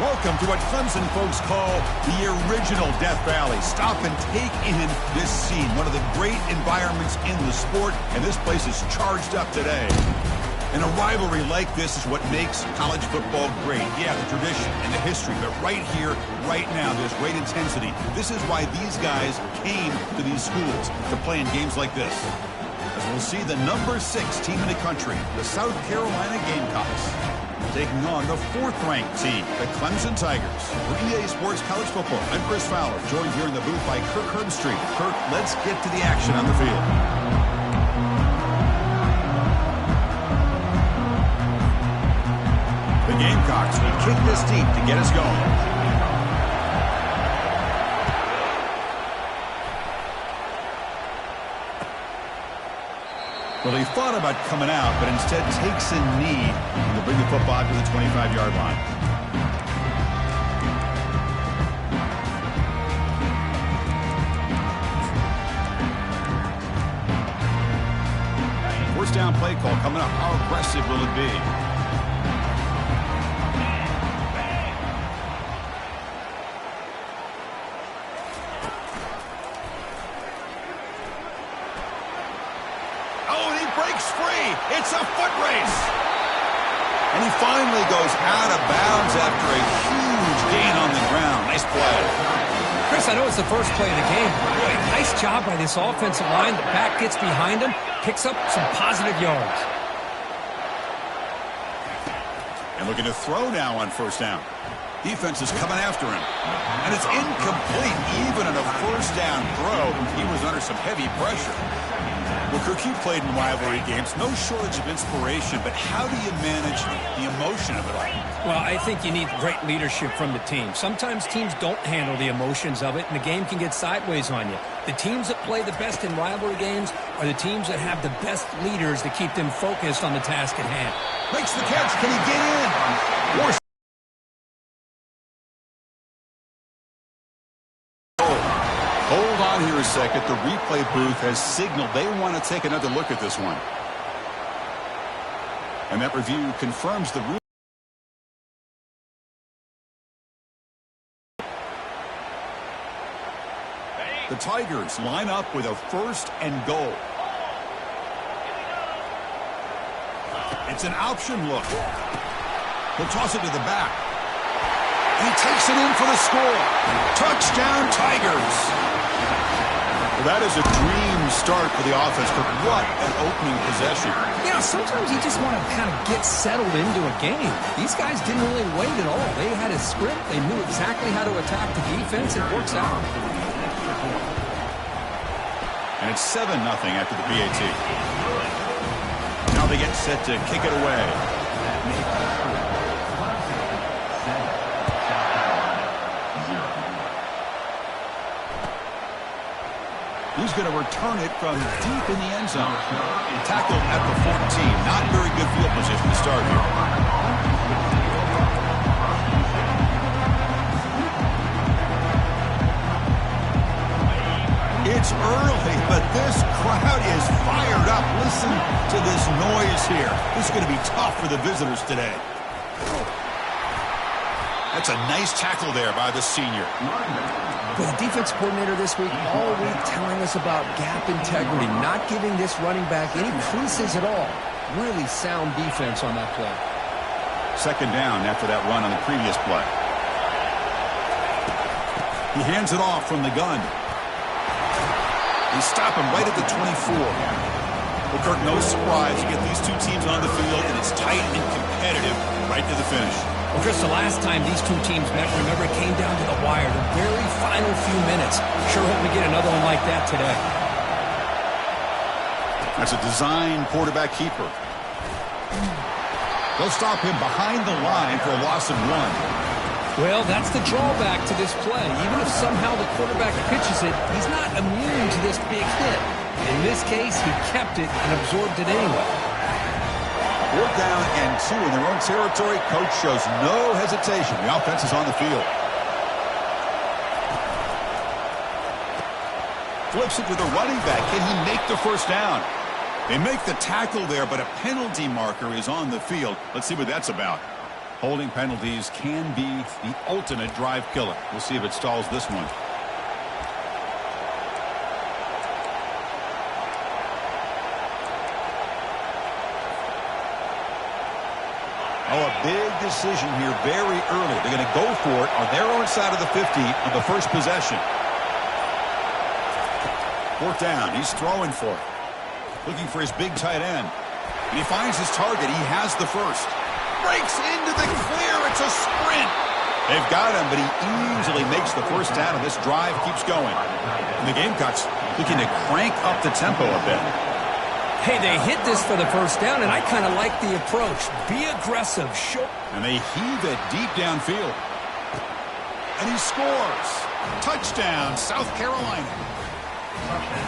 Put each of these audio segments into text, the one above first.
Welcome to what Clemson folks call the original Death Valley. Stop and take in this scene, one of the great environments in the sport, and this place is charged up today. And a rivalry like this is what makes college football great. Yeah, the tradition and the history, but right here, right now, there's great intensity. This is why these guys came to these schools to play in games like this. As we'll see the number 6 team in the country, the South Carolina Gamecocks, taking on the 4th-ranked team, the Clemson Tigers. For EA Sports College Football, I'm Chris Fowler, joined here in the booth by Kirk Herbstreit. Kirk, let's get to the action on the field. The Gamecocks will kick this deep to get us going. Well, he thought about coming out, but instead takes a knee to bring the football to the 25-yard line. First down play call coming up. How aggressive will it be? It's a foot race. And he finally goes out of bounds after a huge gain on the ground. Nice play. Chris, I know it's the first play of the game. Boy, nice job by this offensive line. The back gets behind him, picks up some positive yards. And looking to throw now on first down. Defense is coming after him. And it's incomplete. Even on a first down throw, he was under some heavy pressure. Well, Kirk, you played in rivalry games. No shortage of inspiration, but how do you manage the emotion of it all? Well, I think you need great leadership from the team. Sometimes teams don't handle the emotions of it, and the game can get sideways on you. The teams that play the best in rivalry games are the teams that have the best leaders to keep them focused on the task at hand. Makes the catch. Can he get in? Hold on here a second. The replay booth has signaled they want to take another look at this one. And that review confirms the rule. The Tigers line up with a 1st and goal. It's an option look. He'll toss it to the back. And he takes it in for the score. Touchdown, Tigers. Well, that is a dream start for the offense, but what an opening possession. Yeah, sometimes you just want to kind of get settled into a game. These guys didn't really wait at all. They had a script. They knew exactly how to attack the defense. It works out. And it's 7-0 after the PAT. Now they get set to kick it away. He's going to return it from deep in the end zone. Tackled at the 14. Not very good field position to start here. It's early, but this crowd is fired up. Listen to this noise here. This is going to be tough for the visitors today. That's a nice tackle there by the senior. But the defense coordinator this week all week telling us about gap integrity, not giving this running back any creases at all. Really sound defense on that play. 2nd down after that run on the previous play. He hands it off from the gun. They stop him right at the 24. Well, Kirk, no surprise. You get these two teams on the field, and it's tight and competitive right to the finish. Well, Chris, the last time these two teams met, remember, it came down to the wire, the very final few minutes. Sure hope we get another one like that today. That's a design quarterback keeper. They'll stop him behind the line for a loss of 1. Well, that's the drawback to this play. Even if somehow the quarterback pitches it, he's not immune to this big hit. In this case, he kept it and absorbed it anyway. 4th down and 2 in their own territory. Coach shows no hesitation. The offense is on the field. Flips it to the running back. Can he make the first down? They make the tackle there, but a penalty marker is on the field. Let's see what that's about. Holding penalties can be the ultimate drive killer. We'll see if it stalls this one. Oh, a big decision here very early. They're going to go for it on their own side of the 50 on the first possession. Fourth down. He's throwing for it. Looking for his big tight end. And he finds his target. He has the first. Breaks into the clear. It's a sprint. They've got him, but he easily makes the first down, and this drive keeps going. And the Gamecocks looking to crank up the tempo a bit. Hey, they hit this for the first down, and I kind of like the approach. Be aggressive. And they heave it deep downfield. And he scores. Touchdown, South Carolina.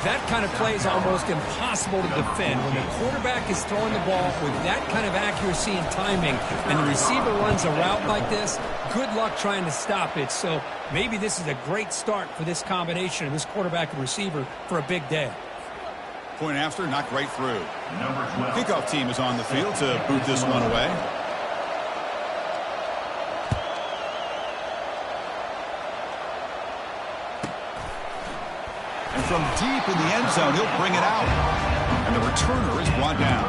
That kind of play is almost impossible to defend. When the quarterback is throwing the ball with that kind of accuracy and timing, and the receiver runs a route like this, good luck trying to stop it. So maybe this is a great start for this combination of this quarterback and receiver for a big day. Point after, knocked right through. Kickoff team is on the field to boot this one away. And from deep in the end zone, he'll bring it out. And the returner is brought down.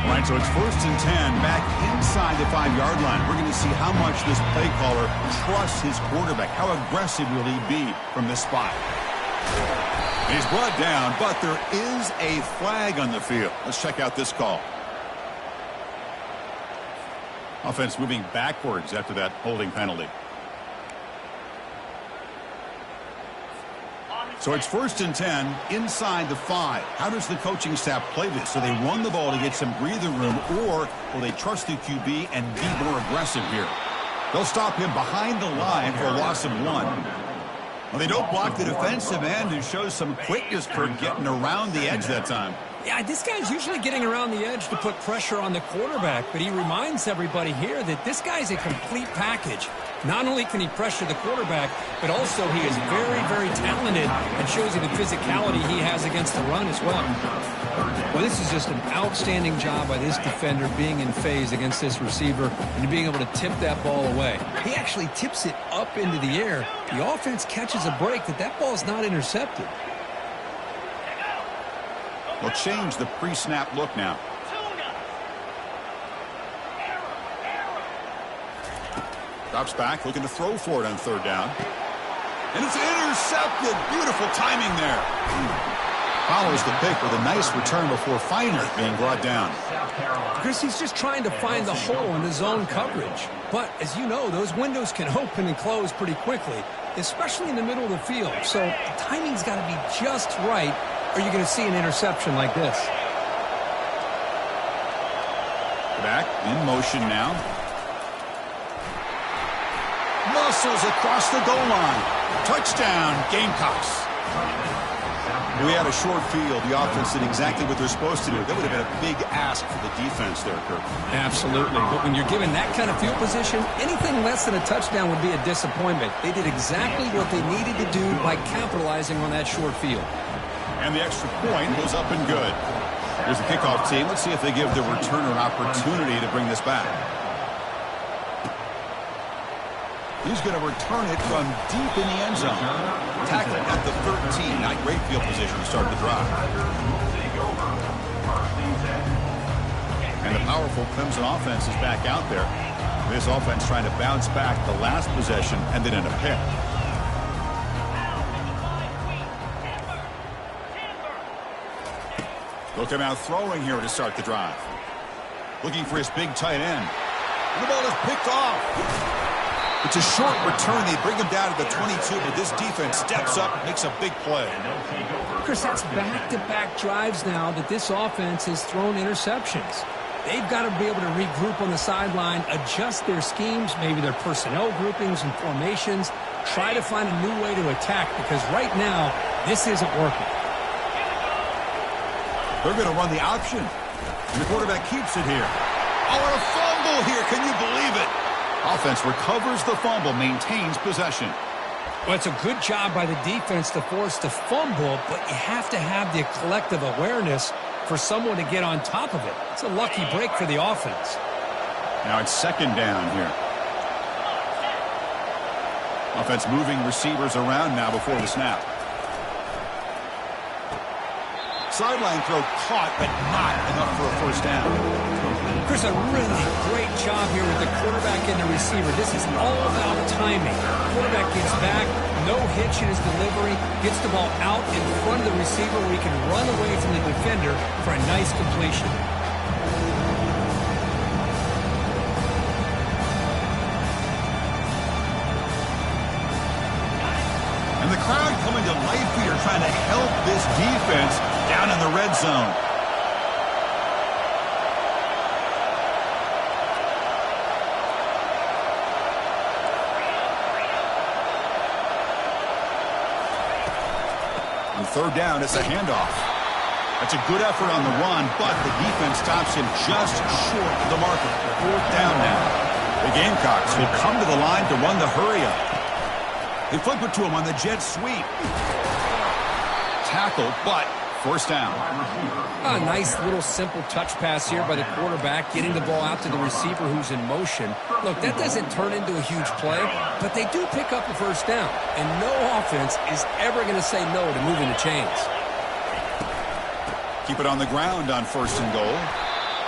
All right, so it's 1st and 10 back inside the 5-yard line. We're going to see how much this play caller trusts his quarterback. How aggressive will he be from this spot? He's brought down, but there is a flag on the field. Let's check out this call. Offense moving backwards after that holding penalty. So it's 1st and 10 inside the 5. How does the coaching staff play this? So they run the ball to get some breathing room, or will they trust the QB and be more aggressive here? They'll stop him behind the line for a loss of 1. Well, they don't block the defensive end and show some quickness for getting around the edge that time. Yeah, this guy's usually getting around the edge to put pressure on the quarterback, but he reminds everybody here that this guy's a complete package. Not only can he pressure the quarterback, but also he is very, very talented and shows you the physicality he has against the run as well. Well, this is just an outstanding job by this defender being in phase against this receiver and being able to tip that ball away. He actually tips it up into the air. The offense catches a break that ball is not intercepted. We'll change the pre-snap look now. Drops back, looking to throw for it on 3rd down. And it's intercepted. Beautiful timing there. Follows the pick with a nice return before finally being brought down. Chris, he's just trying to find the hole in the zone coverage. But, as you know, those windows can open and close pretty quickly, especially in the middle of the field. So the timing's got to be just right, or you're going to see an interception like this. Back in motion now. Muscles across the goal line. Touchdown, Gamecocks. We had a short field. The offense did exactly what they're supposed to do. That would have been a big ask for the defense there, Kirk. Absolutely. But when you're given that kind of field position, anything less than a touchdown would be a disappointment. They did exactly what they needed to do by capitalizing on that short field. And the extra point goes up and good. Here's the kickoff team. Let's see if they give the returner an opportunity to bring this back. He's going to return it from deep in the end zone. Tackling at the 13. Not great field position to start the drive. And the powerful Clemson offense is back out there. This offense trying to bounce back the last possession and then in a pick. Look him out throwing here to start the drive. Looking for his big tight end. And the ball is picked off. It's a short return. They bring him down to the 22, but this defense steps up and makes a big play. Chris, that's back-to-back drives now that this offense has thrown interceptions. They've got to be able to regroup on the sideline, adjust their schemes, maybe their personnel groupings and formations, try to find a new way to attack, because right now, this isn't working. They're going to run the option. And the quarterback keeps it here. Oh, and a fumble here. Can you believe it? Offense recovers the fumble, maintains possession. Well, it's a good job by the defense to force the fumble, but you have to have the collective awareness for someone to get on top of it. It's a lucky break for the offense. Now it's second down here. Offense moving receivers around now before the snap. Sideline throw caught, but not enough for a first down. Chris, a really great job here with the quarterback and the receiver. This is all about timing. Quarterback gets back, no hitch in his delivery, gets the ball out in front of the receiver where he can run away from the defender for a nice completion. And the crowd coming to life here trying to help this defense down in the red zone. On third down, it's a handoff. That's a good effort on the run, but the defense stops him just short of the marker. Fourth down now. The Gamecocks will come to the line to run the hurry-up. They flip it to him on the jet sweep. Tackle, but first down. A nice little simple touch pass here by the quarterback, getting the ball out to the receiver who's in motion. Look, that doesn't turn into a huge play, but they do pick up a first down. And no offense is ever going to say no to moving the chains. Keep it on the ground on first and goal.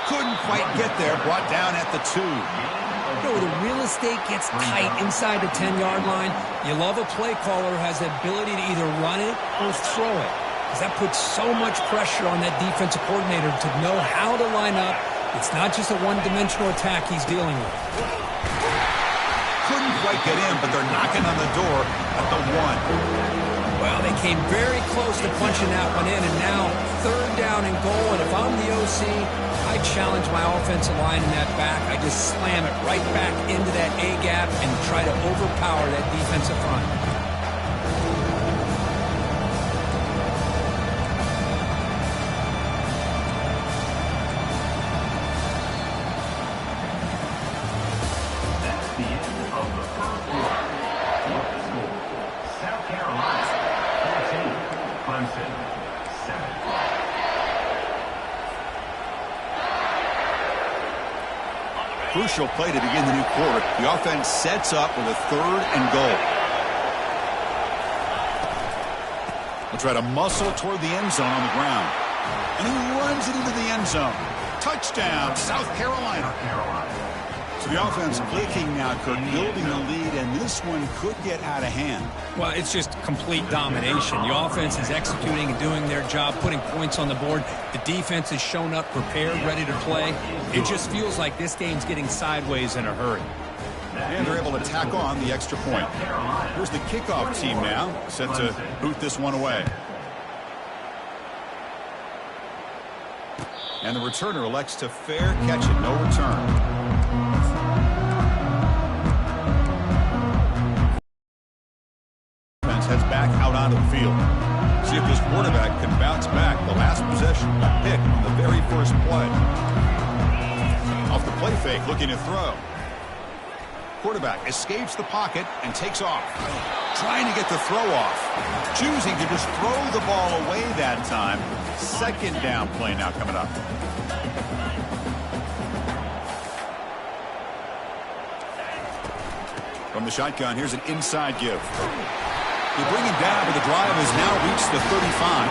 Couldn't quite get there, brought down at the 2. You know, the real estate gets tight inside the 10-yard line. You love a play caller who has the ability to either run it or throw it, because that puts so much pressure on that defensive coordinator to know how to line up. It's not just a one-dimensional attack he's dealing with. Couldn't quite get in, but they're knocking on the door at the 1. Well, they came very close to punching that one in, and now third down and goal. And if I'm the OC, I challenge my offensive line in that back. I just slam it right back into that A-gap and try to overpower that defensive front. That's the end of the first quarter. South Carolina 14, Clemson 7. Crucial play to begin the new quarter. The offense sets up with a third and goal. We'll try to muscle toward the end zone on the ground. And he runs it into the end zone. Touchdown, South Carolina. So the offense clicking now, Kirk, building the lead, and this one could get out of hand. Well, it's just complete domination. The offense is executing and doing their job, putting points on the board. The defense has shown up prepared, ready to play. It just feels like this game's getting sideways in a hurry. And they're able to tack on the extra point. Here's the kickoff team now, set to boot this one away. And the returner elects to fair catch it, no return. Heads back out onto the field. See if this quarterback can bounce back. The last possession, a pick on the very first play. Off the play fake, looking to throw. Quarterback escapes the pocket and takes off. Trying to get the throw off. Choosing to just throw the ball away that time. Second down play now coming up. From the shotgun, here's an inside give. They bring him down, but the drive has now reached the 35.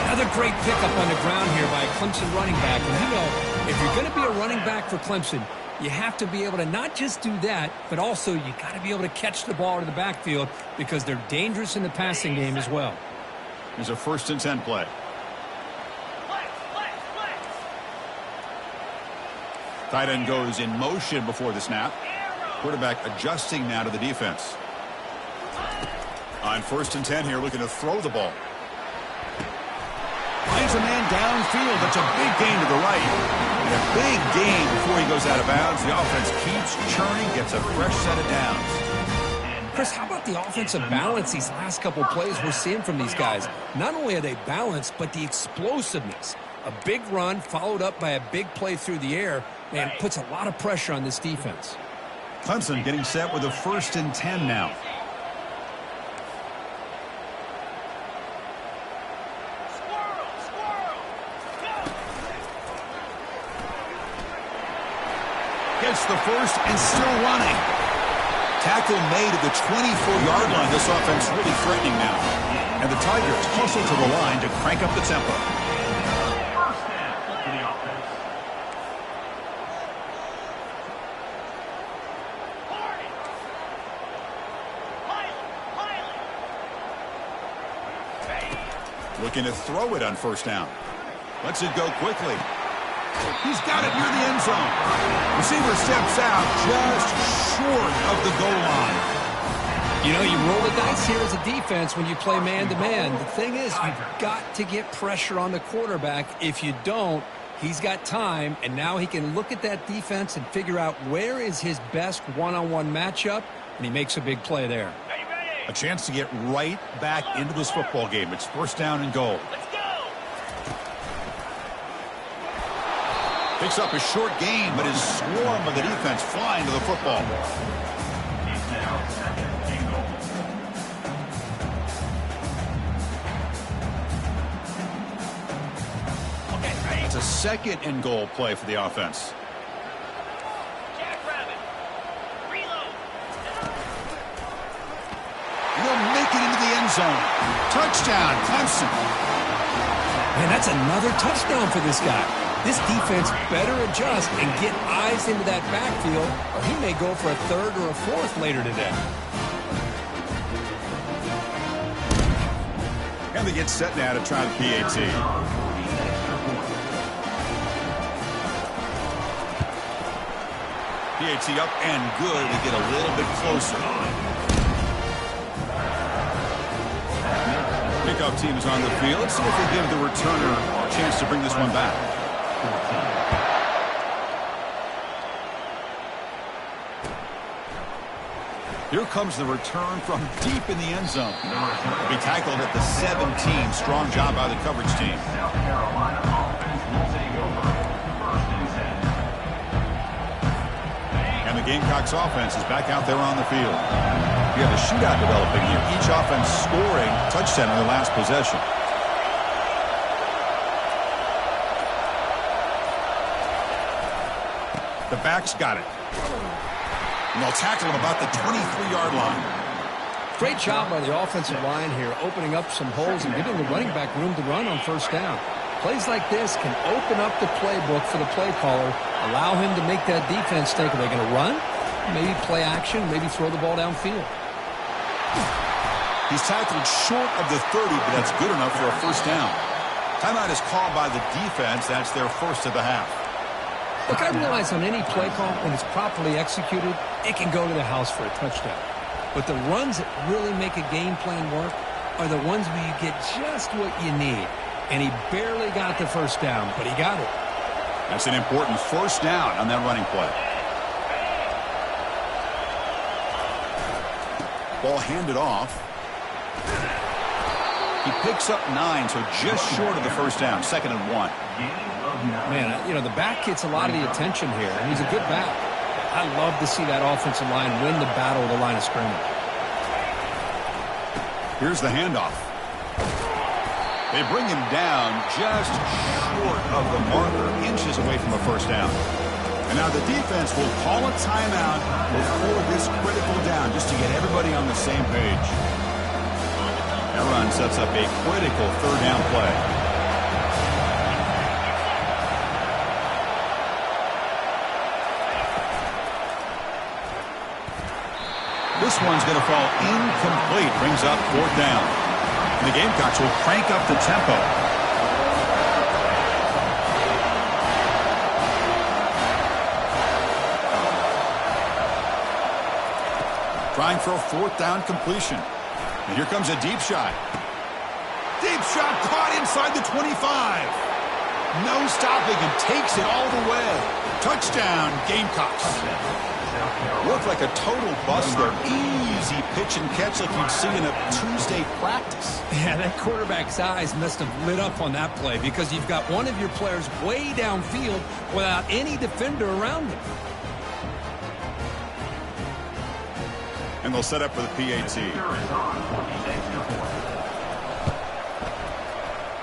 Another great pickup on the ground here by a Clemson running back. And you know, if you're going to be a running back for Clemson, you have to be able to not just do that, but also you got to be able to catch the ball to the backfield because they're dangerous in the passing game as well. Here's a 1st and 10 play. Tight end goes in motion before the snap. Quarterback adjusting now to the defense. On 1st and 10 here, looking to throw the ball. Finds a man downfield. That's a big gain to the right. And a big gain before he goes out of bounds. The offense keeps churning, gets a fresh set of downs. Chris, how about the offensive balance these last couple plays we're seeing from these guys? Not only are they balanced, but the explosiveness. A big run followed up by a big play through the air, man, puts a lot of pressure on this defense. Clemson getting set with a 1st and 10 now. Gets the first and still running. Tackle made at the 24-yard line. This offense really threatening now. And the Tigers hustle to the line to crank up the tempo. First down for the offense. Looking to throw it on first down. Lets it go quickly. He's got it near the end zone. Receiver steps out just short of the goal line. You know, you roll the dice here as a defense when you play man-to-man. The thing is, you've got to get pressure on the quarterback. If you don't, he's got time, and now he can look at that defense and figure out where is his best one-on-one matchup, and he makes a big play there. A chance to get right back into this football game. It's first down and goal. Picks up a short gain, but his swarm of the defense flying to the football. It's now second and goal. It's a second and goal play for the offense. He'll make it into the end zone. Touchdown, Clemson. Man, that's another touchdown for this guy. This defense better adjust and get eyes into that backfield, or he may go for a third or a fourth later today. And they get set now to try the PAT. PAT up and good to get a little bit closer. Kickoff team is on the field. Let's see if they give the returner a chance to bring this one back. Here comes the return from deep in the end zone. He'll be tackled at the 17. Strong job by the coverage team. South Carolina offense will take over. First and 10. And the Gamecocks offense is back out there on the field. You have a shootout developing here. Each offense scoring a touchdown in their last possession. The back's got it. And they'll tackle him about the 23-yard line. Great job by the offensive line here, opening up some holes and giving the running back room to run on first down. Plays like this can open up the playbook for the play caller, allow him to make that defense think, are they going to run? Maybe play action, maybe throw the ball downfield. He's tackled short of the 30, but that's good enough for a first down. Timeout is called by the defense. That's their first of the half. Look, I realize on any play call, when it's properly executed, it can go to the house for a touchdown. But the runs that really make a game plan work are the ones where you get just what you need. And he barely got the first down, but he got it. That's an important first down on that running play. Ball handed off. He picks up 9, so just short of the first down. Second and 1. Man, you know, the back gets a lot of the attention here, and he's a good back. I love to see that offensive line win the battle of the line of scrimmage. Here's the handoff. They bring him down just short of the marker, inches away from a first down. And now the defense will call a timeout before this critical down, just to get everybody on the same page. That run sets up a critical third down play. This one's going to fall incomplete. Brings up fourth down. And the Gamecocks will crank up the tempo. Trying for a fourth down completion. And here comes a deep shot. Deep shot caught inside the 25. No stopping and takes it all the way. Touchdown, Gamecocks. Looked like a total bust there. Easy pitch and catch like you'd see in a Tuesday practice. Yeah, that quarterback's eyes must have lit up on that play because you've got one of your players way downfield without any defender around him. And they'll set up for the PAT.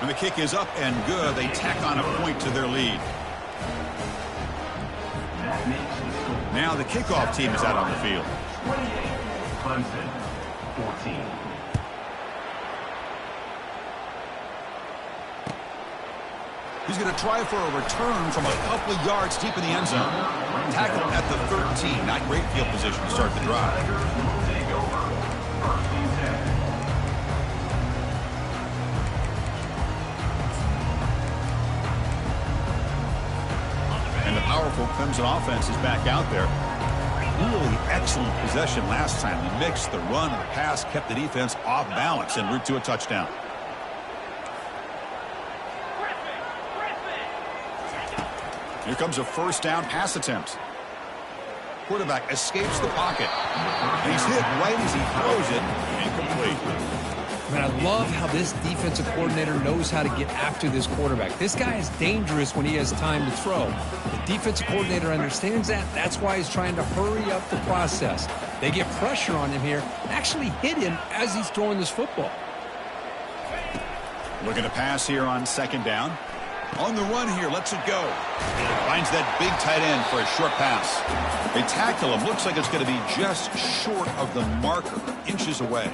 And the kick is up and good. They tack on a point to their lead. That makes the score Now the kickoff team is out on the field. 28, Clemson, 14. He's going to try for a return from a couple of yards deep in the end zone. Tackled at the 13. Not great field position to start the drive. Take over. First and 10. And the powerful Clemson offense is back out there. Really excellent possession last time. He mixed the run and the pass, kept the defense off balance en route to a touchdown. Here comes a first down pass attempt. Quarterback escapes the pocket. And he's hit right as he throws it. Incomplete. I mean, I love how this defensive coordinator knows how to get after this quarterback. This guy is dangerous when he has time to throw. The defensive coordinator understands that. That's why he's trying to hurry up the process. They get pressure on him here, actually hit him as he's throwing this football. Looking to pass here on second down. On the run here, lets it go. Finds that big tight end for a short pass. They tackle him. Looks like it's going to be just short of the marker, inches away.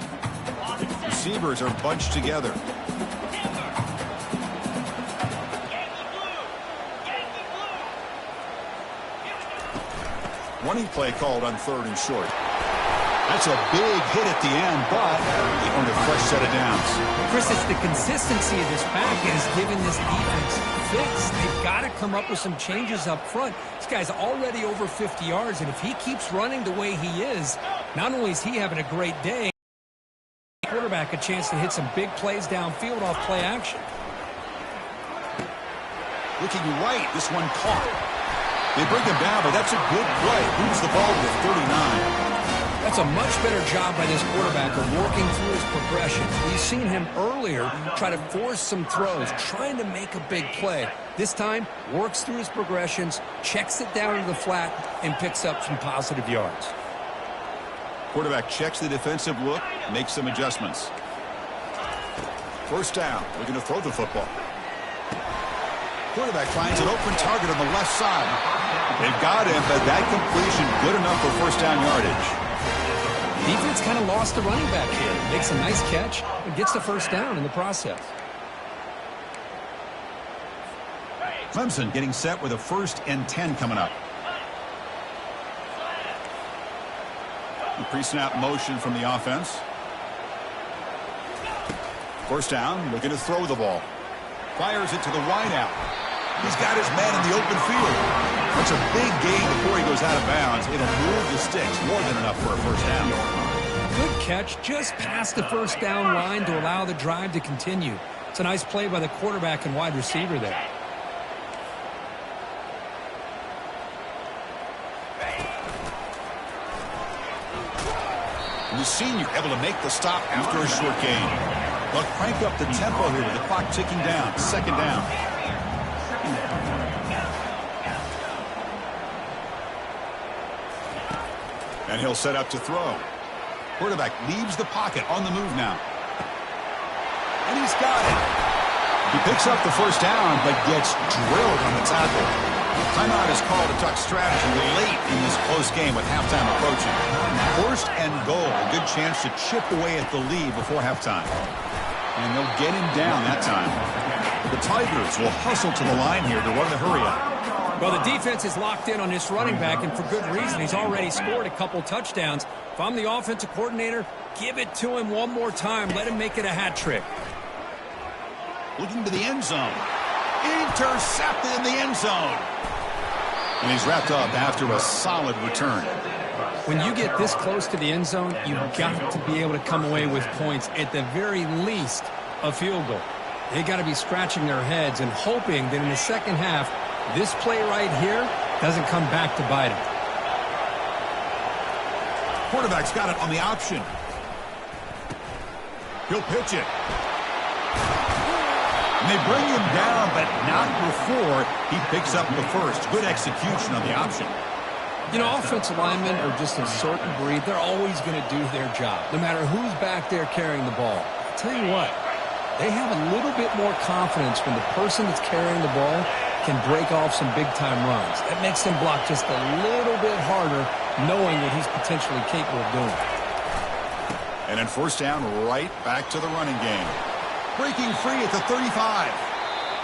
Receivers are bunched together. Running play called on third and short. That's a big hit at the end, but he earned a fresh set of downs. Chris, it's the consistency of this pack that has given this defense fits. They've got to come up with some changes up front. This guy's already over 50 yards, and if he keeps running the way he is, not only is he having a great day, quarterback a chance to hit some big plays downfield off play action. Looking right, this one caught. They bring him down, but that's a good play. Moves the ball to 39. That's a much better job by this quarterback of working through his progressions. We've seen him earlier try to force some throws, trying to make a big play. This time, works through his progressions, checks it down to the flat, and picks up some positive yards. Quarterback checks the defensive look, makes some adjustments. First down, looking to throw the football. Quarterback finds an open target on the left side. They've got him, but that completion good enough for first down yardage. Defense kind of lost the running back here. Makes a nice catch and gets the first down in the process. Clemson getting set with a 1st and 10 coming up. The pre-snap motion from the offense. First down, looking to throw the ball. Fires it to the wide out. He's got his man in the open field. That's a big gain before he goes out of bounds. It'll move the sticks, more than enough for a first down. Good catch, just past the first down line to allow the drive to continue. It's a nice play by the quarterback and wide receiver there. And the senior able to make the stop after a short gain. They'll crank up the tempo here with the clock ticking down. Second down. And he'll set up to throw. Quarterback leaves the pocket on the move now. And he's got it. He picks up the first down, but gets drilled on the tackle. Timeout is called to talk strategy late in this close game with halftime approaching. First and goal. A good chance to chip away at the lead before halftime. And they'll get him down that time. The Tigers will hustle to the line here to run the hurry up. Well, the defense is locked in on this running back, and for good reason. He's already scored a couple touchdowns. If I'm the offensive coordinator, give it to him one more time. Let him make it a hat trick. Looking to the end zone. Intercepted in the end zone. And he's wrapped up after a solid return. When you get this close to the end zone, you've got to be able to come away with points, at the very least, a field goal. They got to be scratching their heads and hoping that in the second half, this play right here doesn't come back to bite him. Quarterback's got it on the option. He'll pitch it. And they bring him down, but not before he picks up the first. Good execution on the option. You know, offensive linemen are just a certain breed. They're always going to do their job, no matter who's back there carrying the ball. I'll tell you what, they have a little bit more confidence when the person that's carrying the ball can break off some big-time runs. That makes him block just a little bit harder, knowing what he's potentially capable of doing. And then first down, right back to the running game. Breaking free at the 35.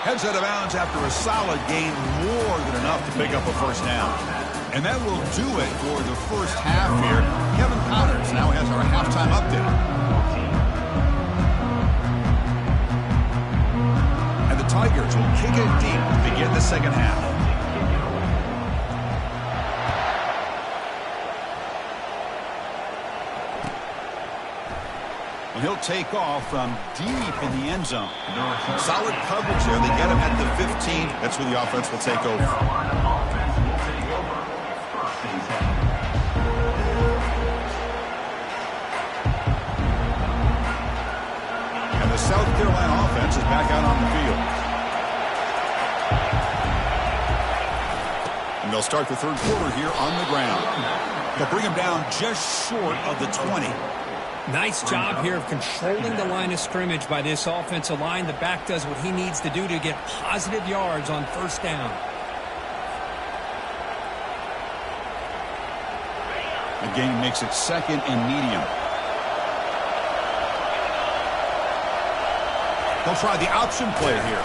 Heads out of bounds after a solid gain, more than enough to pick up a first down. And that will do it for the first half here. Kevin Connors now has our halftime update. And the Tigers will kick it deep to begin the second half. And he'll take off from deep in the end zone. Solid coverage there. They get him at the 15. That's where the offense will take over. And the South Carolina offense is back out on the field. And they'll start the third quarter here on the ground. They'll bring him down just short of the 20. Nice job here of controlling the line of scrimmage by this offensive line. The back does what he needs to do to get positive yards on first down. The game makes it second and medium. They'll try the option play here.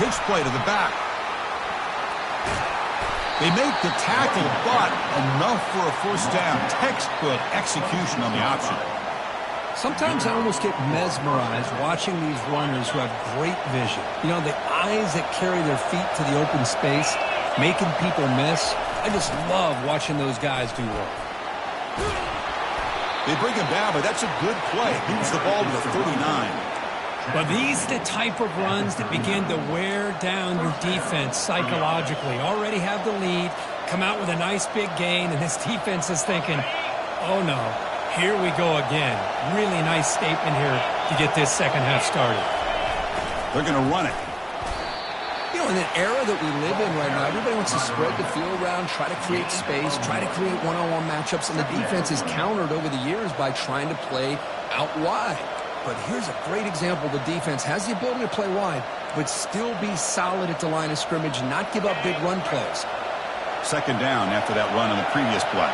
Pitch play to the back. They make the tackle, but enough for a first down. Textbook execution on the option. Sometimes I almost get mesmerized watching these runners who have great vision. You know, the eyes that carry their feet to the open space, making people miss. I just love watching those guys do work. They bring him down, but that's a good play. Moves the ball to the 39. But these are the type of runs that begin to wear down your defense psychologically. Already have the lead, come out with a nice big gain, and this defense is thinking, oh no, here we go again. Really nice statement here to get this second half started. They're going to run it. You know, in an era that we live in right now, everybody wants to spread the field around, try to create space, try to create one-on-one matchups, and the defense is countered over the years by trying to play out wide. But here's a great example. The defense has the ability to play wide, but still be solid at the line of scrimmage, not give up big run plays. Second down after that run on the previous play.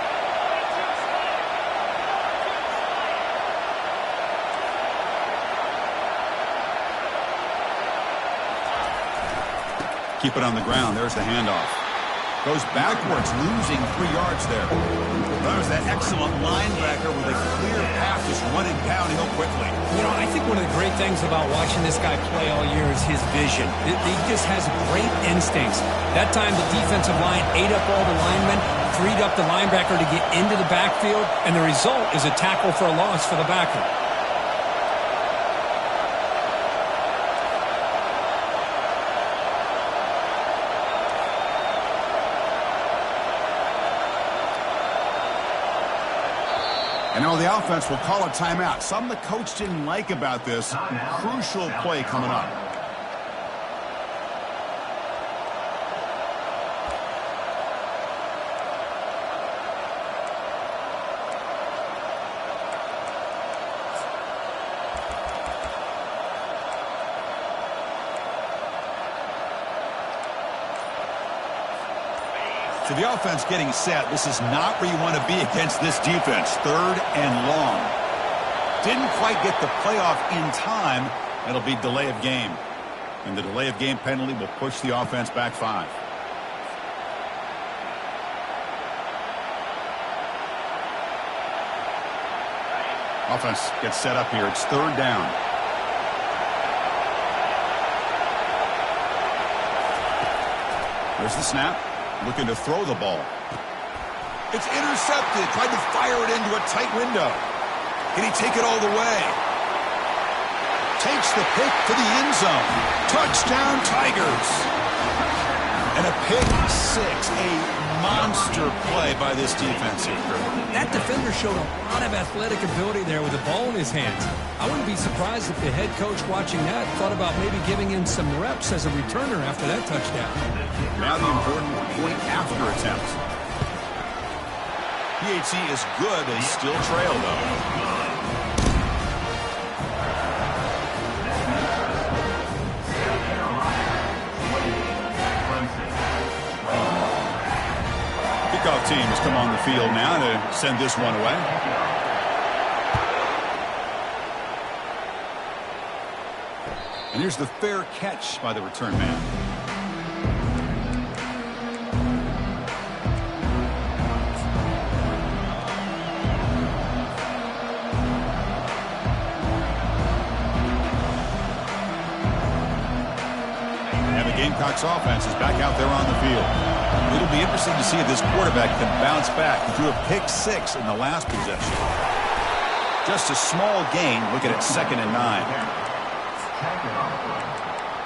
Keep it on the ground. There's the handoff. Goes backwards, losing 3 yards there. There's that excellent linebacker with a clear path, just running downhill quickly. You know, I think one of the great things about watching this guy play all year is his vision. He just has great instincts. That time the defensive line ate up all the linemen, freed up the linebacker to get into the backfield, and the result is a tackle for a loss for the backer. And now the offense will call a timeout. Something the coach didn't like about this. Crucial play coming up. So the offense getting set. This is not where you want to be against this defense. Third and long. Didn't quite get the playoff in time. It'll be delay of game. And the delay of game penalty will push the offense back 5. Offense gets set up here. It's third down. There's the snap. Looking to throw the ball. It's intercepted. Tried to fire it into a tight window. Can he take it all the way? Takes the pick to the end zone. Touchdown, Tigers. And a pick 6. A monster play by this defense here. That defender showed a lot of athletic ability there with the ball in his hands. I wouldn't be surprised if the head coach watching that thought about maybe giving him some reps as a returner after that touchdown. Now the important point after attempt. PAT is good. They still trail, though. team has come on the field now to send this one away. And here's the fair catch by the return man. Gamecocks offense is back out there on the field. It'll be interesting to see if this quarterback can bounce back. He threw a pick-6 in the last possession. Just a small gain. Looking at 2nd and 9.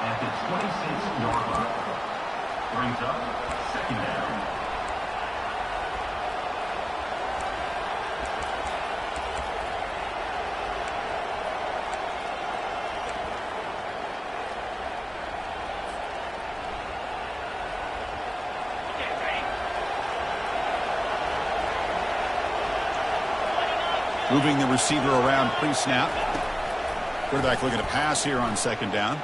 At the 26-yard line. Brings up 2nd down. Moving the receiver around pre-snap. Quarterback looking to pass here on 2nd down.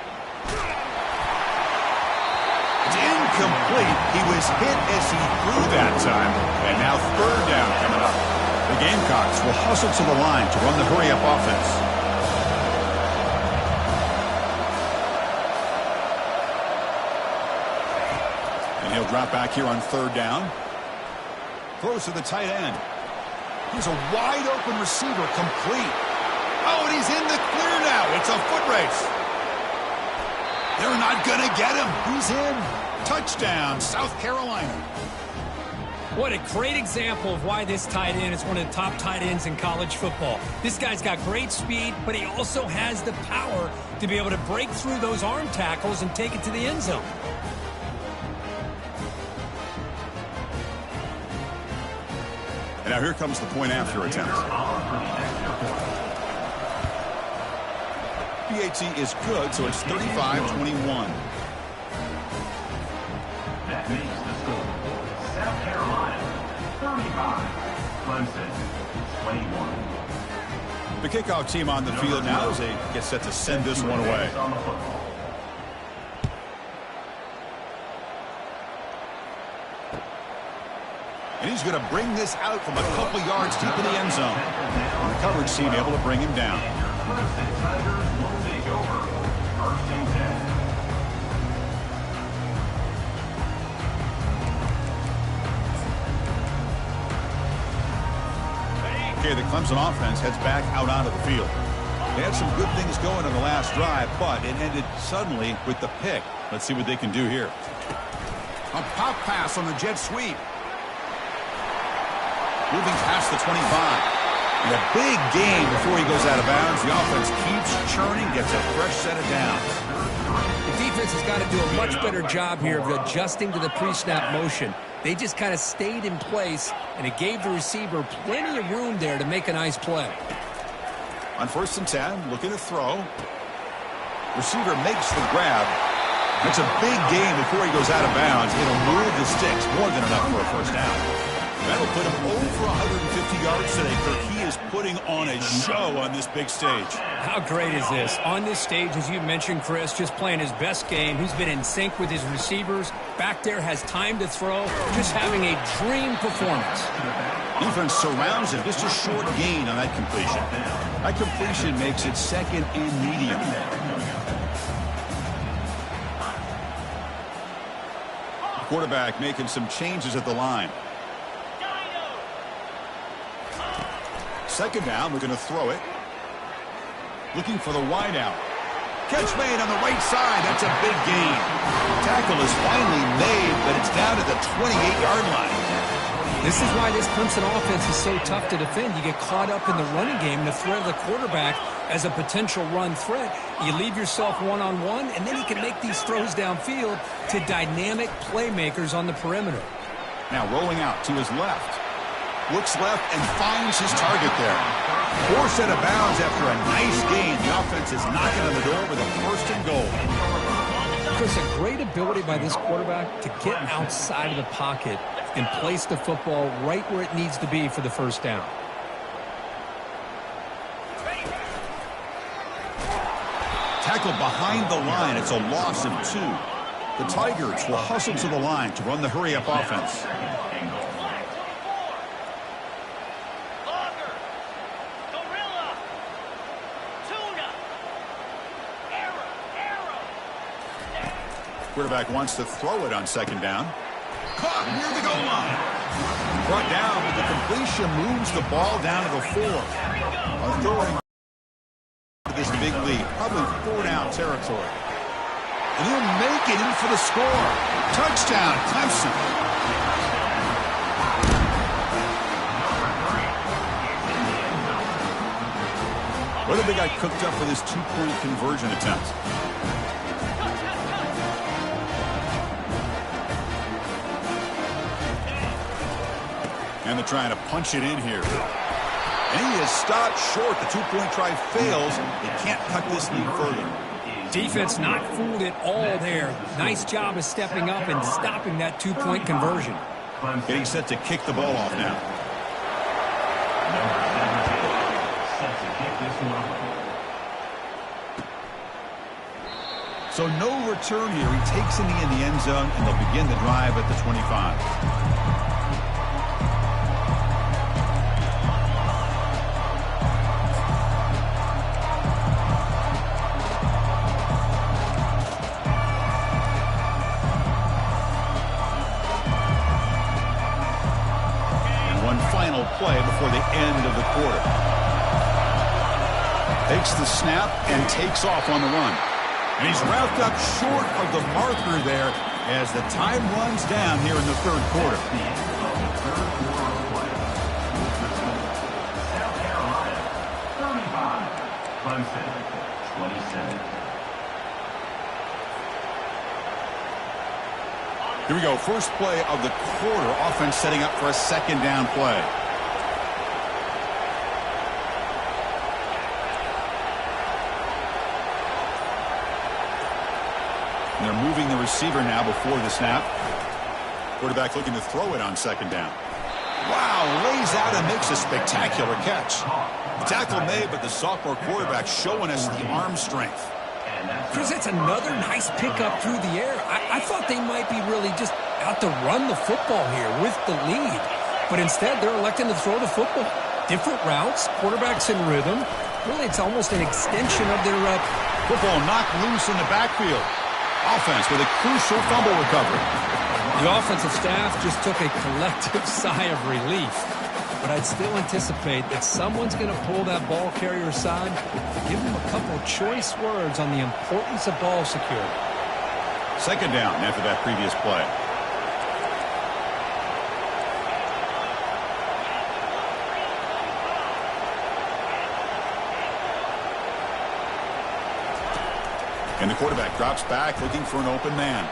It's incomplete. He was hit as he threw that time. And now 3rd down coming up. The Gamecocks will hustle to the line to run the hurry-up offense. And he'll drop back here on 3rd down. Throws to the tight end. Here's a wide-open receiver, complete. Oh, and he's in the clear now. It's a foot race. They're not going to get him. He's in. Touchdown, South Carolina. What a great example of why this tight end is one of the top tight ends in college football. This guy's got great speed, but he also has the power to be able to break through those arm tackles and take it to the end zone. Now here comes the point after attempt. PAT is good, so it's 35-21. That makes the score. South Carolina 35, Clemson 21. The kickoff team on the field now as they get set to send this one away. And he's going to bring this out from a couple yards deep in the end zone. And the coverage team able to bring him down. Okay, the Clemson offense heads back out onto the field. They had some good things going on the last drive, but it ended suddenly with the pick. Let's see what they can do here. A pop pass on the jet sweep. Moving past the 25. And a big gain before he goes out of bounds. The offense keeps churning, gets a fresh set of downs. The defense has got to do a much better job here of adjusting to the pre-snap motion. They just kind of stayed in place, and it gave the receiver plenty of room there to make a nice play. On 1st and 10, looking to throw. Receiver makes the grab. That's a big gain before he goes out of bounds. It'll move the sticks, more than enough for a first down. That'll put him over 150 yards today, Kirk. He is putting on a show on this big stage. How great is this? On this stage, as you mentioned, Chris, just playing his best game. He's been in sync with his receivers. Back there, has time to throw. Just having a dream performance. Defense surrounds him. Just a short gain on that completion. That completion makes it 2nd and medium. Quarterback making some changes at the line. 2nd down, we're going to throw it. Looking for the wide out. Catch made on the right side. That's a big gain. Tackle is finally made, but it's down at the 28-yard line. This is why this Clemson offense is so tough to defend. You get caught up in the running game, the threat of the quarterback as a potential run threat. You leave yourself one-on-one, and then he can make these throws downfield to dynamic playmakers on the perimeter. Now rolling out to his left. Looks left and finds his target there. Forced out of bounds after a nice gain. The offense is knocking on the door with a 1st and goal. Chris, a great ability by this quarterback to get outside of the pocket and place the football right where it needs to be for the first down. Tackle behind the line. It's a loss of 2. The Tigers will hustle to the line to run the hurry-up offense. Quarterback wants to throw it on second down. Caught near the goal line. Brought down, but the completion moves the ball down to the 4. Throwing this big lead, probably 4-down territory. And he'll make it in for the score. Touchdown, Clemson. What have they got cooked up for this 2-point conversion attempt? And they're trying to punch it in here. And he is stopped short. The 2-point try fails. They can't cut this lead further. Defense not fooled at all there. Nice job of stepping up and stopping that 2-point conversion. Getting set to kick the ball off now. So no return here. He takes in the end zone, and they'll begin the drive at the 25. Play before the end of the quarter. Takes the snap and takes off on the run. And he's wrapped up short of the marker there as the time runs down here in the third quarter. South Carolina, 35. Clemson, 27. Here we go. First play of the quarter. Offense setting up for a second down play. And they're moving the receiver now before the snap. Quarterback looking to throw it on second down. Wow, lays out and makes a spectacular catch. The tackle made, but the sophomore quarterback showing us the arm strength. Chris, it's another nice pickup through the air. I thought they might be really just out to run the football here with the lead. But instead, they're electing to throw the football. Different routes, quarterbacks in rhythm. Really, it's almost an extension of their football knocked loose in the backfield. Offense with a crucial fumble recovery. The offensive staff just took a collective sigh of relief. But I'd still anticipate that someone's going to pull that ball carrier aside, give him a couple of choice words on the importance of ball security. Second down after that previous play. And the quarterback drops back looking for an open man.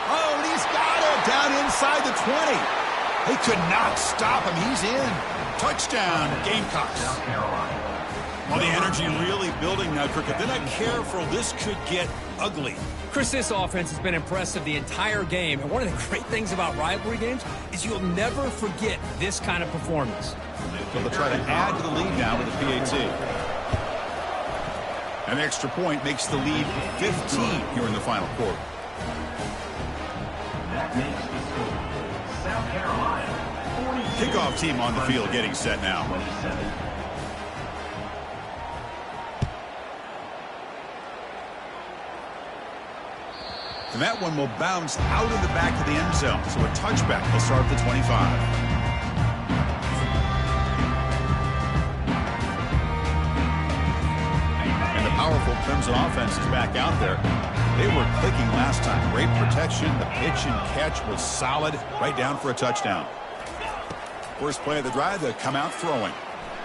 Oh, and he's got it down inside the 20. They could not stop him. He's in. Touchdown, Gamecocks. Well, the energy really building now, Kirk. If they're not careful, this could get ugly. Chris, this offense has been impressive the entire game. And one of the great things about rivalry games is you'll never forget this kind of performance. So they'll try to add to the lead now with the PAT. An extra point makes the lead 15 here in the final quarter. That makes the score. South Carolina, 46. Kickoff team on the field getting set now. 27. And that one will bounce out of the back of the end zone. So a touchback will start at the 25. Powerful Crimson offense is back out there. They were clicking last time. Great protection. The pitch and catch was solid. Right down for a touchdown. First play of the drive, they come out throwing.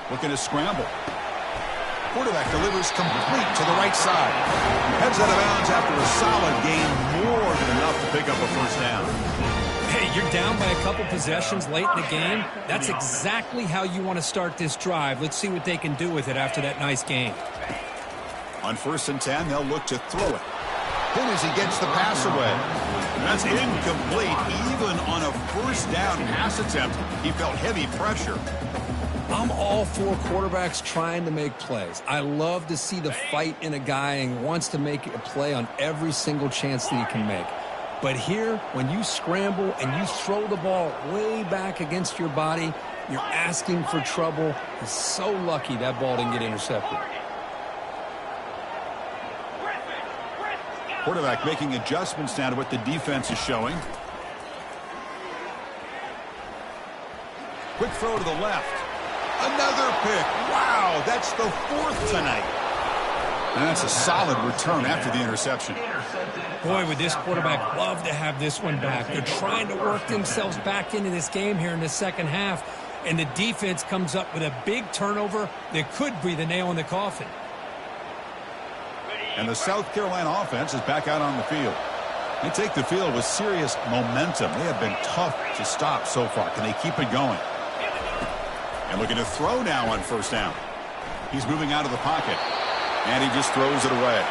Looking to scramble. Quarterback delivers complete to the right side. Heads out of bounds after a solid gain. More than enough to pick up a first down. Hey, you're down by a couple possessions late in the game. That's exactly how you want to start this drive. Let's see what they can do with it after that nice game. On 1st and 10, they'll look to throw it. Then as he gets the pass away. That's incomplete. Even on a first down pass attempt, he felt heavy pressure. I'm all for quarterbacks trying to make plays. I love to see the fight in a guy and wants to make a play on every single chance that he can make. But here, when you scramble and you throw the ball way back against your body, you're asking for trouble. He's so lucky that ball didn't get intercepted. Quarterback making adjustments now to what the defense is showing. Quick throw to the left. Another pick. Wow, that's the 4th tonight. And that's a solid return after the interception. Boy, would this quarterback love to have this one back. They're trying to work themselves back into this game here in the second half, and the defense comes up with a big turnover that could be the nail in the coffin. And the South Carolina offense is back out on the field. They take the field with serious momentum. They have been tough to stop so far. Can they keep it going? And looking to throw now on first down. He's moving out of the pocket, and he just throws it away.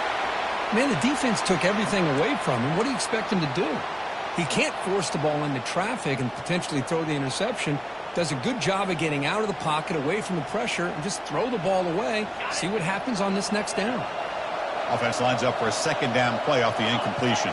Man, the defense took everything away from him. What do you expect him to do? He can't force the ball into traffic and potentially throw the interception. Does a good job of getting out of the pocket, away from the pressure, and just throw the ball away. See what happens on this next down. Offense lines up for a second down play off the incompletion.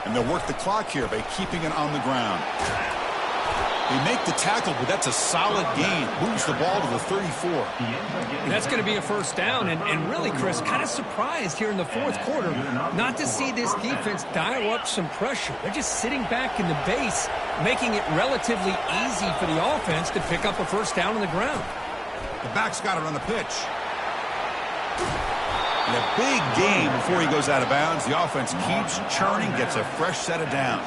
And they'll work the clock here by keeping it on the ground. They make the tackle, but that's a solid gain. Moves the ball to the 34. That's going to be a first down. And really, Chris, kind of surprised here in the fourth quarter not to see this defense dial up some pressure. They're just sitting back in the base, making it relatively easy for the offense to pick up a first down on the ground. The back's got it on the pitch. And a big gain before he goes out of bounds. The offense keeps churning, gets a fresh set of downs.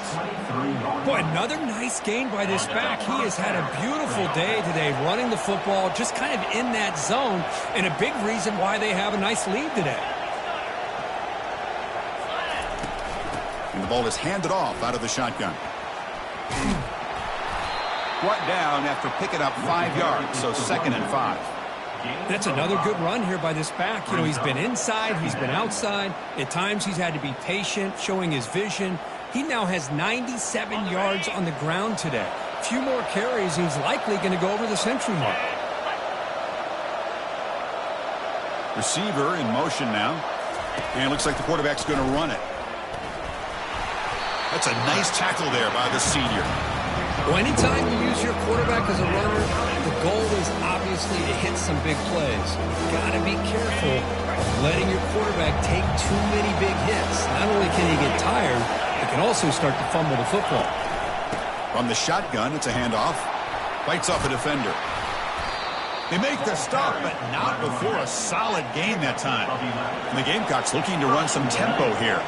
Boy, another nice gain by this back. He has had a beautiful day today running the football, just kind of in that zone, and a big reason why they have a nice lead today. And the ball is handed off out of the shotgun. Brought down after picking up 5 yards, so 2nd and 5. That's another good run here by this back. You know, he's been inside, he's been outside. At times he's had to be patient, showing his vision. He now has 97 yards on the ground today. A few more carries, he's likely going to go over the century mark. Receiver in motion now. And it looks like the quarterback's going to run it. That's a nice tackle there by the senior. Well, anytime you use your quarterback as a runner, the goal is obviously to hit some big plays. Got to be careful of letting your quarterback take too many big hits. Not only can he get tired, he can also start to fumble the football. From the shotgun, it's a handoff. Bites off a defender. They make the stop, but not before a solid gain that time. And the Gamecocks looking to run some tempo here.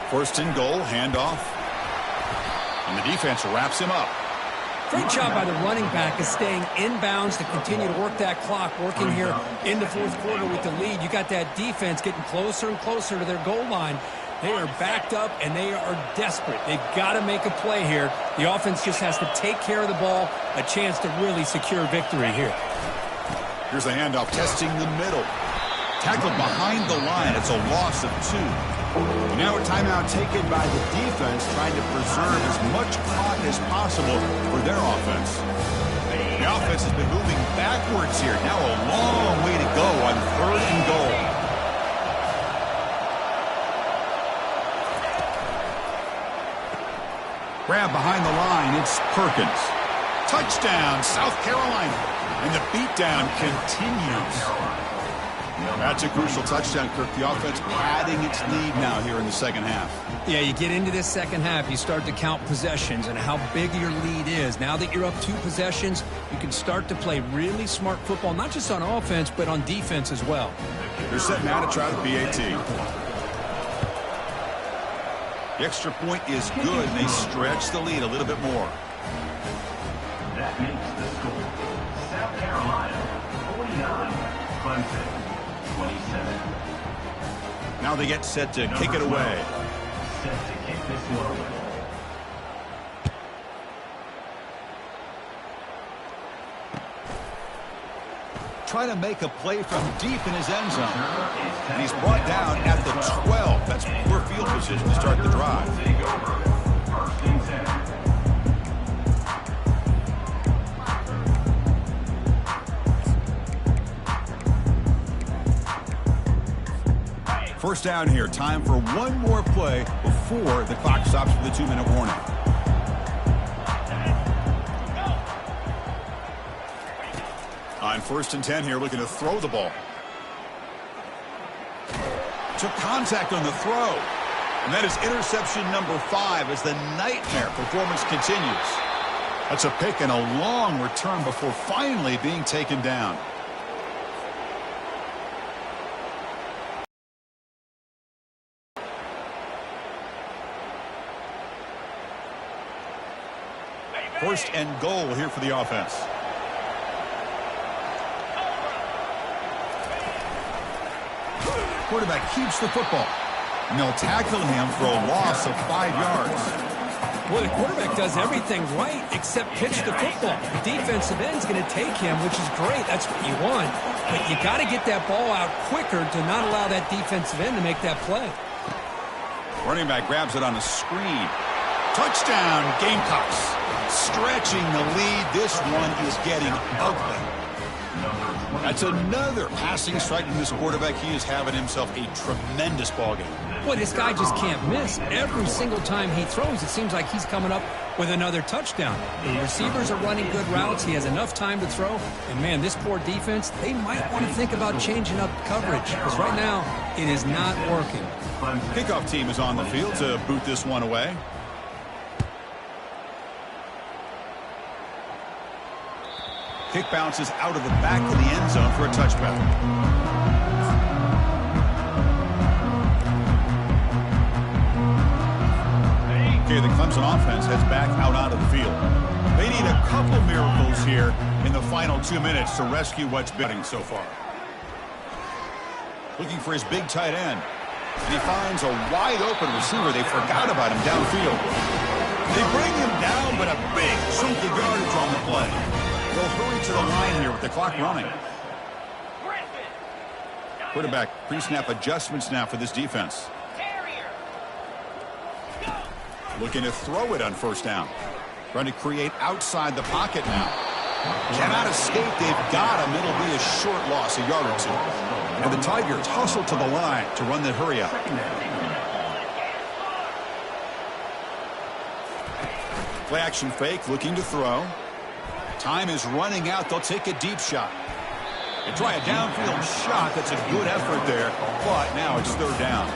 First and goal, handoff. And the defense wraps him up. Great job by the running back of staying inbounds to continue to work that clock, working here in the fourth quarter with the lead. You got that defense getting closer and closer to their goal line. They are backed up, and they are desperate. They've got to make a play here. The offense just has to take care of the ball, a chance to really secure victory here. Here's the handoff, testing the middle. Tackled behind the line. It's a loss of 2. And now a timeout taken by the defense, trying to preserve as much clock as possible for their offense. The offense has been moving backwards here. Now a long way to go on 3rd and goal. Grab behind the line. It's Perkins. Touchdown, South Carolina. And the beatdown continues. That's a crucial touchdown, Kirk. The offense padding its lead now here in the second half. Yeah, you get into this second half, you start to count possessions and how big your lead is. Now that you're up 2 possessions, you can start to play really smart football, not just on offense, but on defense as well. They're set now to try the PAT. The extra point is good, and they stretch the lead a little bit more. That makes the score South Carolina 49, Clemson 27. Now they get set to kick it away. Set to kick this one away. Trying to make a play from deep in his end zone. And he's brought down at the 12. That's poor field position to start the drive. Take over. 1st and 10. first down here. Time for one more play before the clock stops for the 2-minute warning. On 1st and 10 here, looking to throw the ball. Took contact on the throw. And that is interception number 5 as the nightmare performance continues. That's a pick and a long return before finally being taken down. First and goal here for the offense. Quarterback keeps the football. And they'll tackle him for a loss of 5 yards. Well, the quarterback does everything right except pitch the football. The defensive end's going to take him, which is great. That's what you want. But you got to get that ball out quicker to not allow that defensive end to make that play. Running back grabs it on a screen. Touchdown, Gamecocks. Stretching the lead. This one is getting ugly. That's another passing strike from this quarterback. He is having himself a tremendous ballgame. Well, this guy just can't miss. Every single time he throws, it seems like he's coming up with another touchdown. The receivers are running good routes. He has enough time to throw. And, man, this poor defense, they might want to think about changing up coverage because right now it is not working. Kickoff team is on the field to boot this one away. Kick bounces out of the back of the end zone for a touchback. Okay, the Clemson offense heads back out onto the field. They need a couple miracles here in the final 2 minutes to rescue what's been so far. Looking for his big tight end. And he finds a wide open receiver. They forgot about him downfield. They bring him down, but a big chunk of yardage on the play. They'll hurry to the line here with the clock running. Quarterback pre-snap adjustments now for this defense. Looking to throw it on first down. Trying to create outside the pocket now. Cannot escape. They've got him. It'll be a short loss, a yard or two. And the Tigers hustle to the line to run the hurry up. Play action fake, looking to throw. Time is running out. They'll take a deep shot. They try a downfield shot. That's a good effort there, but now it's third down.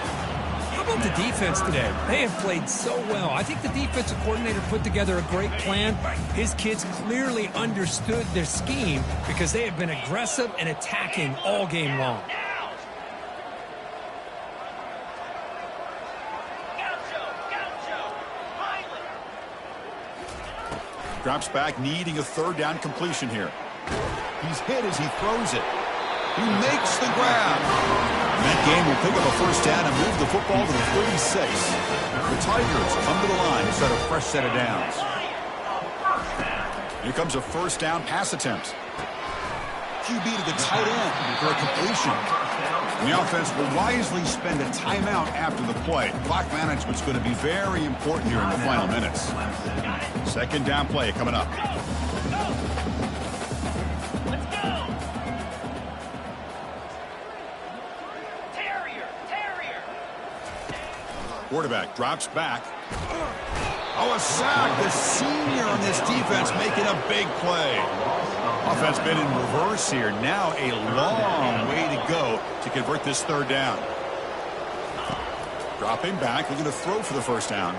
How about the defense today? They have played so well. I think the defensive coordinator put together a great plan. His kids clearly understood their scheme because they have been aggressive and attacking all game long. Drops back, needing a third down completion here. He's hit as he throws it. He makes the grab. That game will pick up a first down and move the football to the 36. The Tigers come to the line to start a fresh set of downs. Here comes a first down pass attempt. QB to the tight end for a completion. And the offense will wisely spend a timeout after the play. Clock management's going to be very important here in the final minutes. Second down play coming up. Quarterback drops back. Oh, a sack. The senior on this defense making a big play. Offense been in reverse here. Now a long way to go to convert this third down. Dropping back, looking to throw for the first down.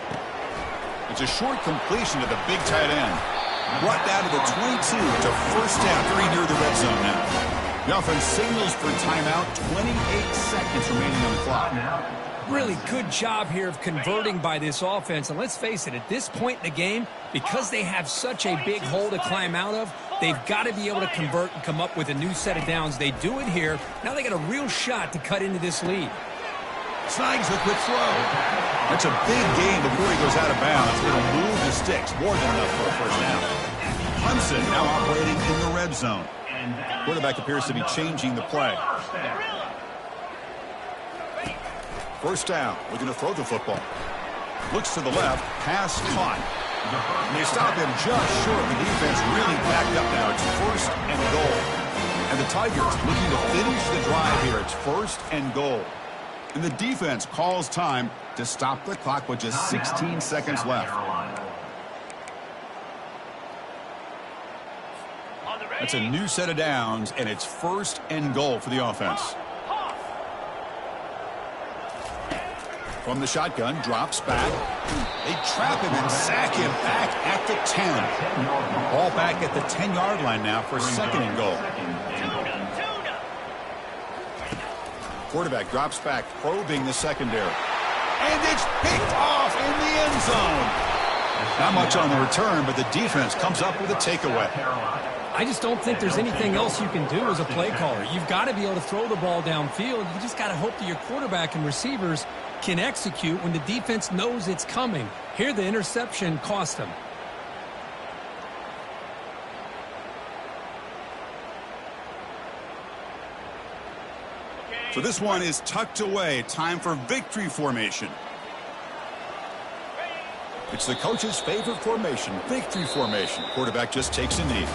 It's a short completion to the big tight end. Brought down to the 22 to first down, very near the red zone now. The offense signals for timeout, 28 seconds remaining on the clock. Really good job here of converting by this offense. And let's face it, at this point in the game, because they have such a big hole to climb out of, they've got to be able to convert and come up with a new set of downs. They do it here. Now they got a real shot to cut into this lead. Snags the quick throw. That's a big gain before he goes out of bounds. It'll move the sticks. More than enough for a first down. Clemson now operating in the red zone. Quarterback appears to be changing the play. First down, looking to throw the football. Looks to the left, pass caught. And they stop him just short. The defense really backed up now. It's first and goal. And the Tigers looking to finish the drive here. It's first and goal. And the defense calls time to stop the clock with just 16 seconds left. That's a new set of downs, and it's 1st and goal for the offense. From the shotgun, drops back. They trap him and sack him back at the 10. Ball back at the 10-yard line now for 2nd and goal. Quarterback drops back, probing the secondary. And it's picked off in the end zone. Not much on the return, but the defense comes up with a takeaway. I just don't think there's anything else you can do as a play caller. You've got to be able to throw the ball downfield. You just got to hope that your quarterback and receivers can execute when the defense knows it's coming. Here, the interception cost them. So this one is tucked away. Time for victory formation. It's the coach's favorite formation, victory formation. Quarterback just takes a knee.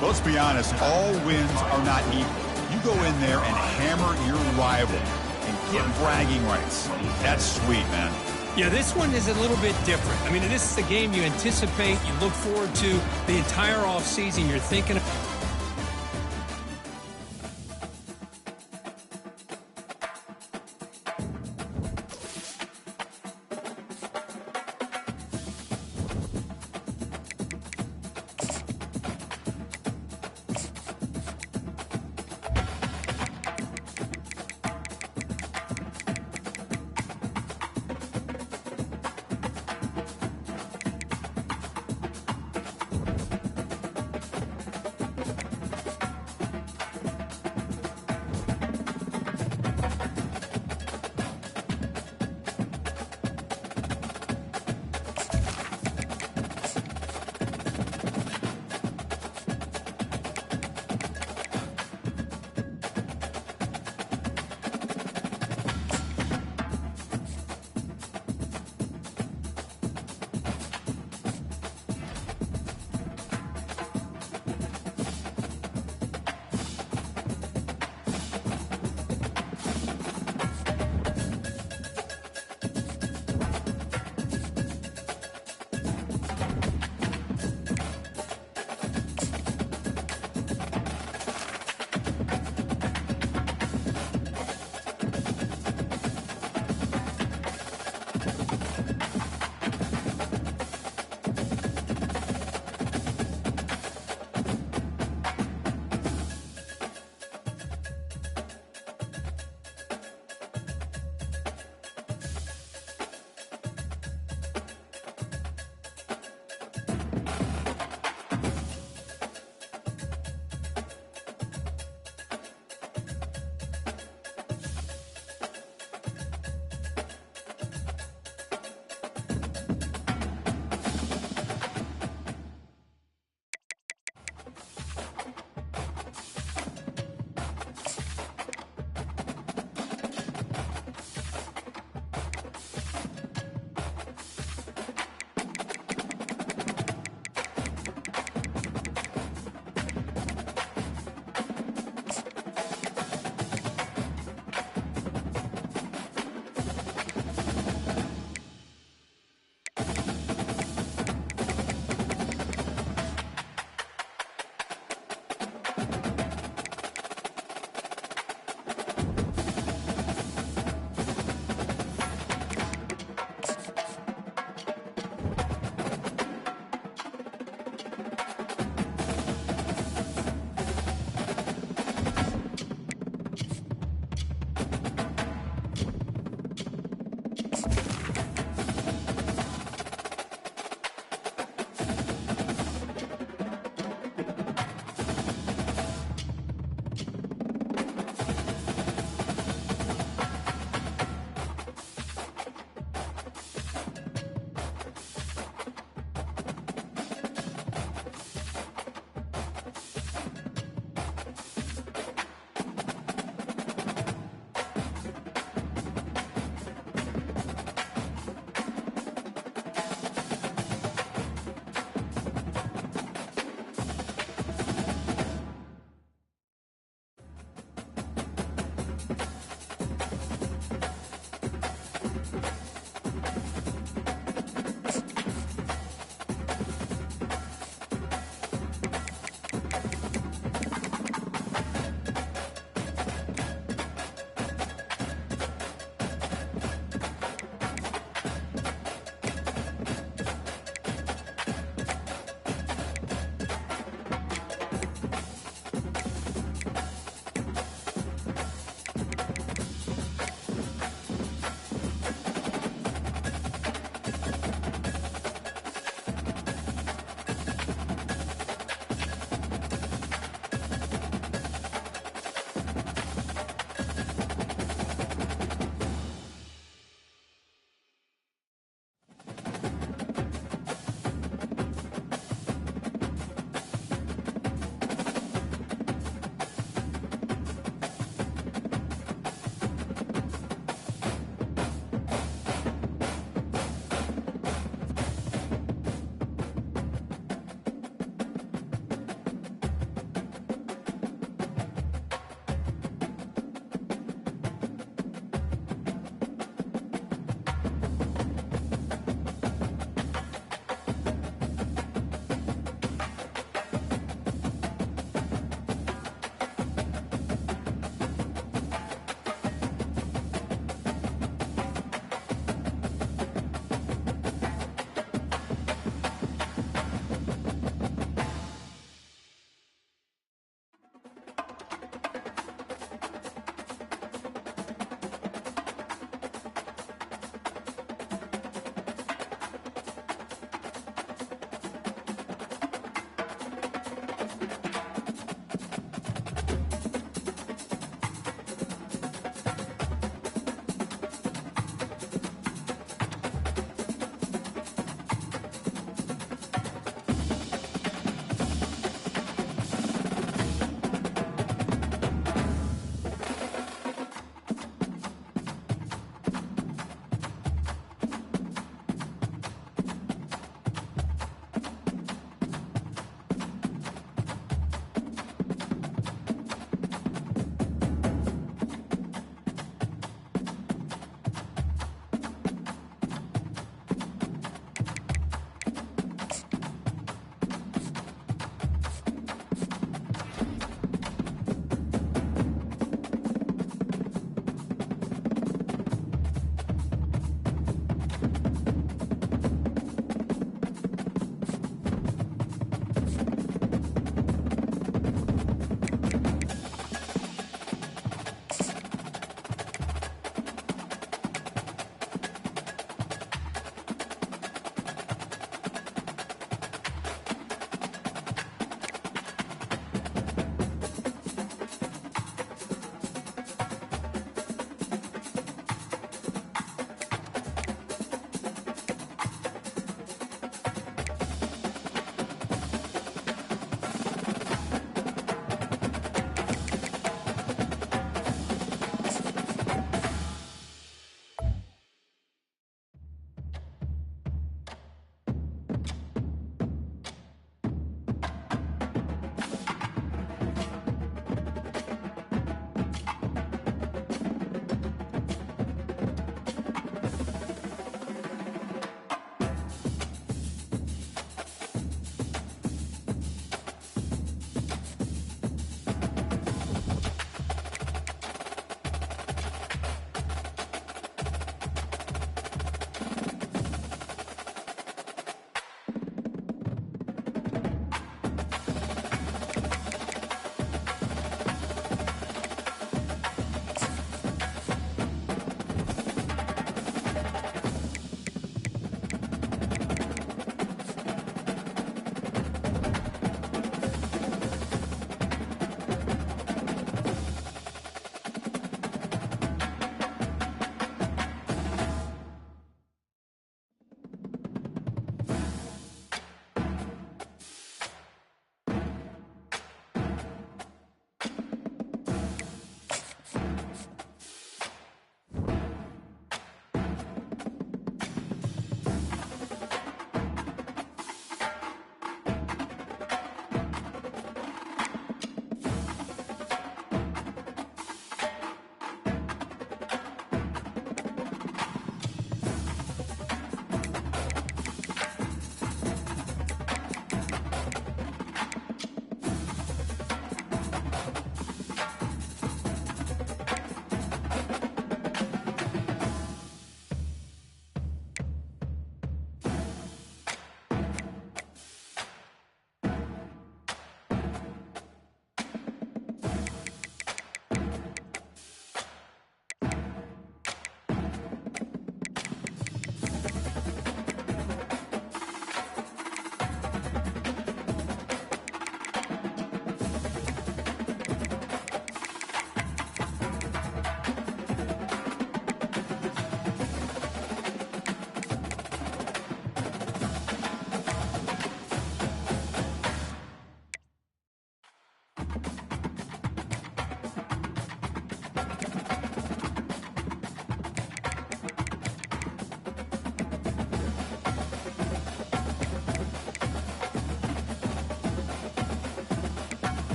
Let's be honest, all wins are not equal. You go in there and hammer your rival and get bragging rights. That's sweet, man. Yeah, this one is a little bit different. I mean, this is a game you anticipate, you look forward to the entire offseason. You're thinking of